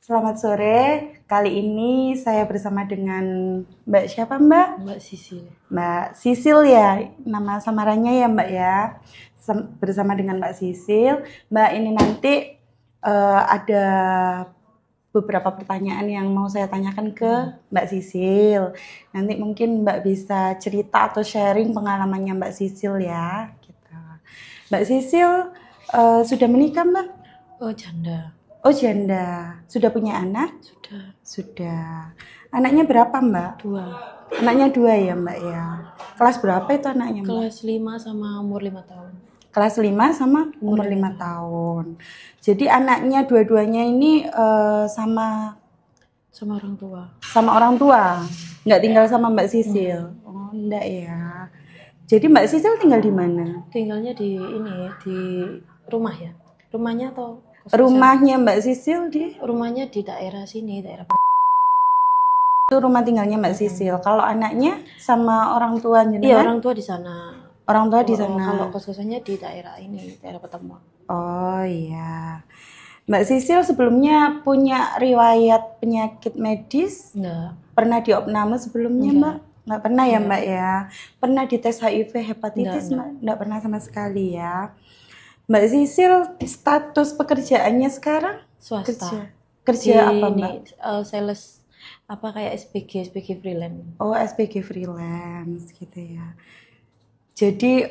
Selamat sore. Kali ini saya bersama dengan Mbak siapa Mbak? Mbak Sisil. Mbak Sisil ya, nama samarannya ya Mbak ya. Bersama dengan Mbak Sisil. Mbak ini nanti ada beberapa pertanyaan yang mau saya tanyakan ke Mbak Sisil. Nanti mungkin Mbak bisa cerita atau sharing pengalamannya Mbak Sisil ya. Gitu. Mbak Sisil sudah menikah Mbak? Oh, janda. Oh janda, sudah punya anak? Sudah. Sudah. Anaknya berapa Mbak? 2. Anaknya 2 ya Mbak ya. Kelas berapa itu anaknya Mbak? Kelas 5 sama umur 5 tahun. Kelas 5 sama umur 5 tahun. Jadi anaknya dua-duanya ini sama Sama orang tua. sama orang tua? Nggak tinggal sama Mbak Sisil? Oh enggak ya. Jadi Mbak Sisil tinggal di mana? Tinggalnya di rumah ya. Rumahnya atau kos-kosan? Rumahnya Mbak Sisil di? Rumahnya di daerah sini, daerah Itu rumah tinggalnya Mbak Sisil. Kalau anaknya sama orang tua Iya, jenengan? orang tua di sana. Orang tua di sana. Kalau kos-kosannya di daerah ini, daerah pertemuan. Oh iya. Mbak Sisil sebelumnya punya riwayat penyakit medis? Enggak. Pernah diopname sebelumnya Enggak. Mbak? Nggak pernah ya Mbak ya? Pernah dites HIV, hepatitis Enggak. Mbak? Nggak pernah sama sekali ya. Mbak Sisil status pekerjaannya sekarang? Swasta. Kerja apa Mbak? Sales apa kayak SPG freelance. Oh SPG freelance gitu ya. Jadi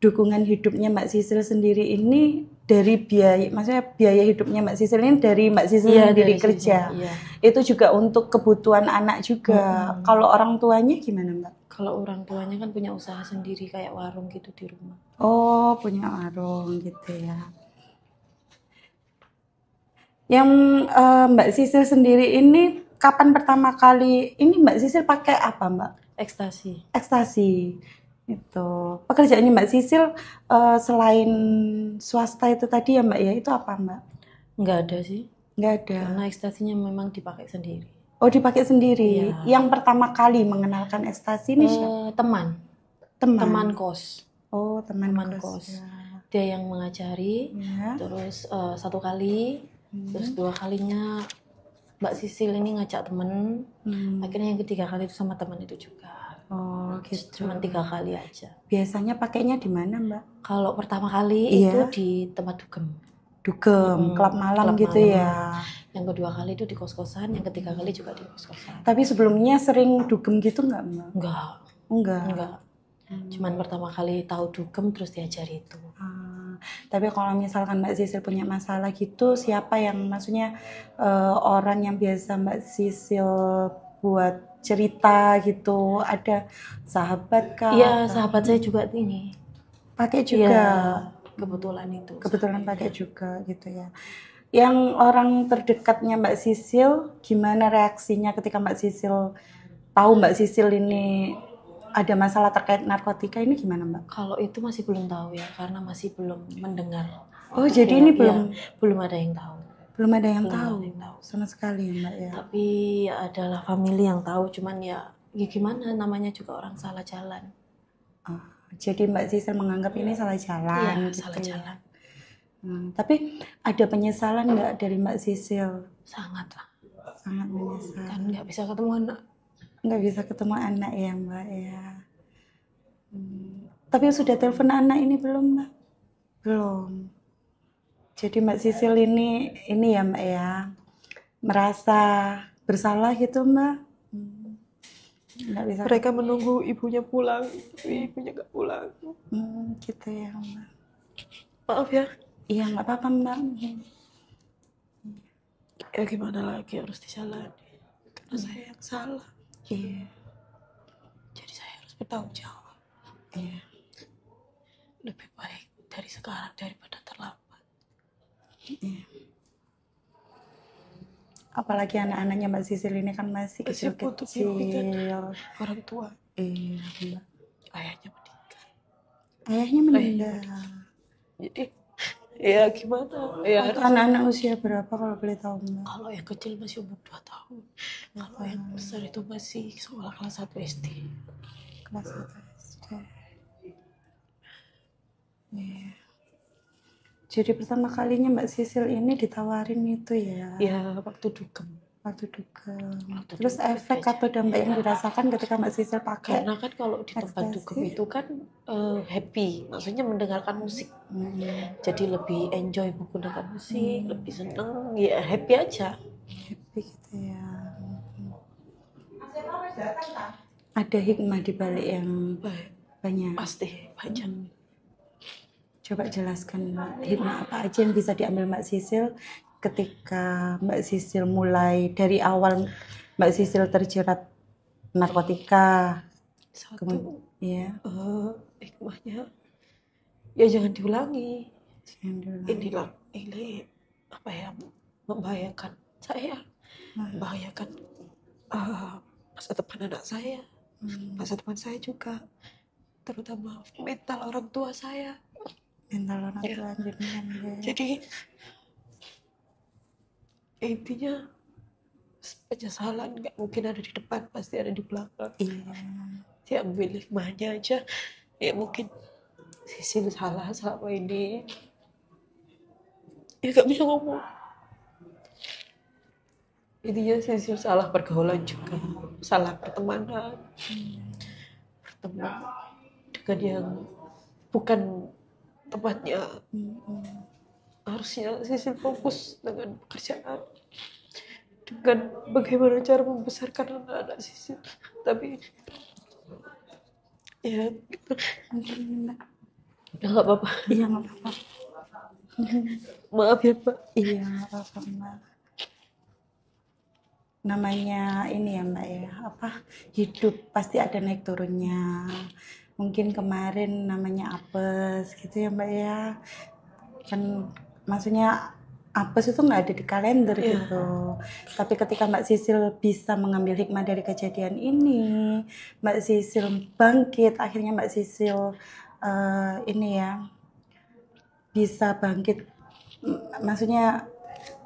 dukungan hidupnya Mbak Sisil sendiri ini dari biaya, maksudnya biaya hidupnya Mbak Sisil ini dari Mbak Sisil sendiri dari kerja. Iya. Itu juga untuk kebutuhan anak juga. Kalau orang tuanya gimana Mbak? Kalau orang tuanya kan punya usaha sendiri kayak warung gitu di rumah. Oh punya warung gitu ya. Yang Mbak Sisil sendiri ini kapan pertama kali ini Mbak Sisil pakai apa Mbak? Ekstasi. Ekstasi. Itu pekerjaannya Mbak Sisil selain swasta itu tadi ya Mbak ya, itu apa Mbak? Nggak ada sih, Nggak ada. karena ekstasinya memang dipakai sendiri. Oh dipakai sendiri. Iya. Yang pertama kali mengenalkan ekstasi ini siapa? Teman kos. Oh teman Teman kos. kos. Ya. Dia yang mengajari. Ya. Terus 1 kali, terus 2 kalinya Mbak Sisil ini ngajak temen. Akhirnya yang 3 kali itu sama teman itu juga. Oh gitu. Cuman 3 kali aja. Biasanya pakainya di mana Mbak? Kalau pertama kali Iya. itu di tempat dugem. Dugem, klub malam Klub gitu malam. ya. Yang kedua kali itu di kos-kosan, yang ketiga kali juga di kos-kosan. Tapi sebelumnya sering dugem gitu nggak Mbak? Enggak. Cuman pertama kali tahu dugem terus diajari itu. Tapi kalau misalkan Mbak Sisil punya masalah gitu, siapa yang maksudnya orang yang biasa Mbak Sisil buat cerita gitu? Ada sahabat kah? Iya, sahabat saya juga ini. Pakai juga. Iya, kebetulan itu. Kebetulan pakai juga gitu ya. Yang orang terdekatnya Mbak Sisil, gimana reaksinya ketika Mbak Sisil tahu Mbak Sisil ini ada masalah terkait narkotika ini gimana Mbak? Kalau itu masih belum tahu ya, karena masih belum mendengar. Oh jadi ini belum ada yang tahu. Belum ada yang tahu sama sekali ya Mbak ya. Tapi ya adalah family yang tahu, cuman ya gimana, namanya juga orang salah jalan. Jadi Mbak Sisil menganggap ini salah jalan. Iya, gitu salah jalan. Tapi ada penyesalan nggak dari Mbak Sisil? Sangat lah. Sangat menyesal. Kan nggak bisa ketemu anak. Nggak bisa ketemu anak ya Mbak ya. Tapi sudah telepon anak ini belum Mbak? Belum. Jadi Mbak Sisil ini ya Mbak ya, merasa bersalah gitu Mbak. Nggak bisa. Mereka menunggu ibunya pulang, tapi ibunya nggak pulang. Gitu ya Mbak. Maaf ya. Iya nggak apa-apa Mbak. Ya gimana lagi, harus dijalani. Karena saya yang salah. Iya. Jadi saya harus bertanggung jawab. Iya. Lebih baik dari sekarang daripada terlambat. Iya. Apalagi anak-anaknya Mbak Sisil ini kan masih kecil-kecil. Orang tua. Iya Mbak. Ayahnya meninggal. Ayahnya meninggal. Jadi ya gimana? Ya anak-anak usia berapa kalau boleh tahu Mbak? Kalau yang kecil masih umur 2 tahun. Kalau yang besar itu masih sekolah kelas 1 SD. Kelas 1 SD. Iya. Jadi pertama kalinya Mbak Sisil ini ditawarin itu ya? Ya, waktu dugem. Waktu dugem. Waktu Terus dugem efek aja. atau dampak yang dirasakan ketika Mbak Sisil pakai? Karena kan kalau di tempat dugem ekstasi? itu kan happy, maksudnya mendengarkan musik. Jadi lebih enjoy menggunakan musik, lebih seneng, ya happy aja. Happy gitu ya. Ada hikmah di balik yang banyak. Pasti banyak. Coba jelaskan Mbak, hikmah apa aja yang bisa diambil Mbak Sisil ketika Mbak Sisil mulai dari awal Mbak Sisil terjerat narkotika. Satu, ya. hikmahnya ya jangan diulangi. Jangan Ini apa ya, membahayakan saya, membahayakan masa depan anak saya, masa depan saya juga, terutama mental orang tua saya. Mental orang tua jenengan ya. Jadi intinya penyesalan nggak mungkin ada di depan, pasti ada di belakang. Iya. Ya ambil hikmahnya aja. Ya mungkin Sisil salah selama ini. Ya nggak bisa ngomong. Intinya Sisil salah pergaulan juga, salah pertemanan, berteman dengan yang bukan tempatnya. Harusnya Sisil fokus dengan pekerjaan, dengan bagaimana cara membesarkan anak-anak Sisil. Tapi ya gitu. Udah nggak apa-apa. Iya nggak apa-apa. Maaf ya Pak. Iya nggak apa-apa Mbak. Namanya ini ya Mbak ya, hidup pasti ada naik turunnya. Mungkin kemarin namanya apes gitu ya Mbak ya, kan maksudnya apes itu nggak ada di kalender gitu. Tapi ketika Mbak Sisil bisa mengambil hikmah dari kejadian ini, Mbak Sisil bangkit, akhirnya Mbak Sisil ini ya bisa bangkit, maksudnya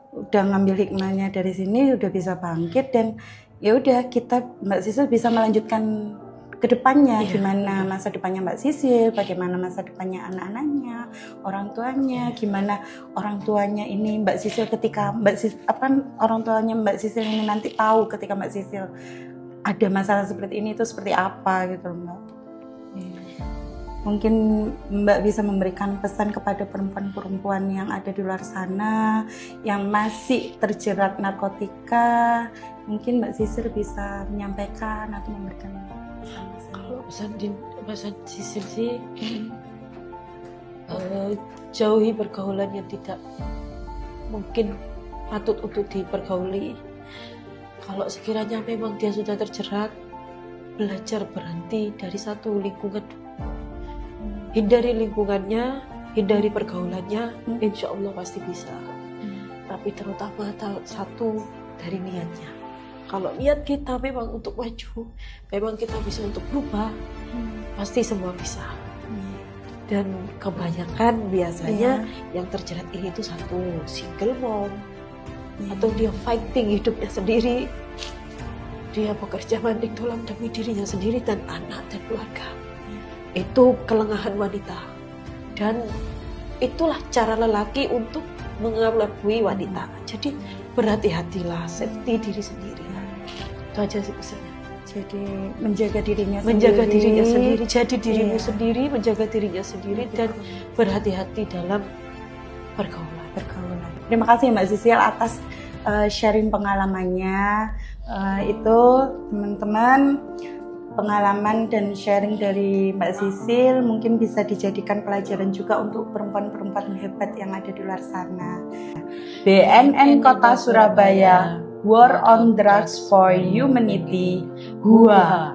udah ngambil hikmahnya dari sini, udah bisa bangkit, dan ya udah kita Mbak Sisil bisa melanjutkan ke depannya. Gimana masa depannya Mbak Sisil, bagaimana masa depannya anak-anaknya, orang tuanya, gimana orang tuanya ini Mbak Sisil ketika orang tuanya Mbak Sisil ini nanti tahu ketika Mbak Sisil ada masalah seperti ini itu seperti apa gitu Mbak. Mungkin Mbak bisa memberikan pesan kepada perempuan-perempuan yang ada di luar sana yang masih terjerat narkotika. Mungkin Mbak Sisil bisa menyampaikan atau memberikan pesan. Kalau pesan Sisil sih, jauhi pergaulan yang tidak mungkin patut untuk dipergauli. Kalau sekiranya memang dia sudah terjerat, belajar berhenti dari satu lingkungan. Hindari lingkungannya, hindari pergaulannya, insya Allah pasti bisa. Tapi terutama satu dari niatnya. Kalau niat kita memang untuk maju, memang kita bisa untuk berubah, pasti semua bisa. Dan kebanyakan biasanya yang terjerat ini itu satu single mom, atau dia fighting hidupnya sendiri, dia bekerja banting tulang demi dirinya sendiri dan anak dan keluarga. Itu kelengahan wanita, dan itulah cara lelaki untuk mengelabui wanita. Jadi berhati-hatilah, safety diri sendiri. Itu aja sih pesannya. Jadi menjaga dirinya sendiri, jadi dirimu sendiri, menjaga dirinya sendiri, dan berhati-hati dalam pergaulan. Terima kasih Mbak Sisil atas sharing pengalamannya. Itu teman-teman, pengalaman dan sharing dari Mbak Sisil mungkin bisa dijadikan pelajaran juga untuk perempuan-perempuan hebat yang ada di luar sana. BNN Kota Surabaya, War on Drugs for Humanity. Hua.